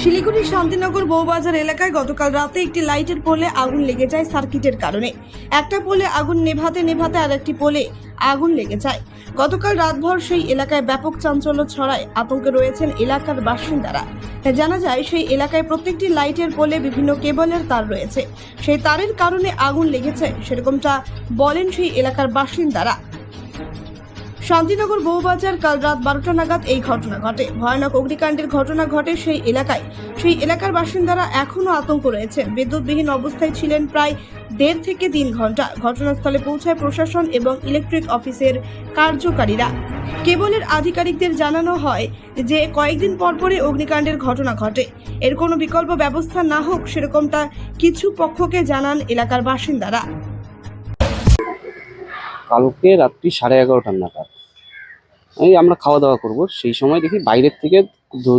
শিলিগুড়ির শান্তিনগর বউবাজার এলাকায় গতকাল রাতে একটি লাইটের পোলে আগুন লেগে যায় সার্কিটের কারণে। একটা পোলে আগুন নেভাতে নেভাতে আর একটি পোলে আগুন লেগে যায়। গতকাল রাতভর সেই এলাকায় ব্যাপক চাঞ্চল্য ছড়ায়, আতঙ্কে রয়েছেন এলাকার বাসিন্দারা। জানা যায় সেই এলাকায় প্রত্যেকটি লাইটের পোলে বিভিন্ন কেবলের তার রয়েছে, সেই তারের কারণে আগুন লেগেছে, সেরকমটা বলেন সেই এলাকার বাসিন্দারা। শান্তিনগর বউবাজার কাল রাত 12টা নাগাদ এই ঘটনা ঘটে। ভয়ানক অগ্নিকাণ্ডের ঘটনা ঘটে সেই এলাকায়। সেই এলাকার বাসিন্দারা এখনো আতঙ্ক রয়েছেন। বিদ্যুৎবিহীন অবস্থায় ছিলেন প্রায় 1.5 থেকে 3 ঘন্টা। ঘটনাস্থলে পৌঁছায় প্রশাসন এবং ইলেকট্রিক অফিসের কার্যকারীরা। কেবলের আধিকারিকদের জানানো হয় যে কয়েকদিন পরপরই অগ্নিকাণ্ডের ঘটনা ঘটে, এর কোনো বিকল্প ব্যবস্থা না হোক সেরকমটা কিছু পক্ষকে জানান এলাকার বাসিন্দারা। কালকে রাত্রি 11:30 নাগাদ আমরা খাওয়া দাওয়া করবো, সেই সময় দেখি বাইরের থেকে দু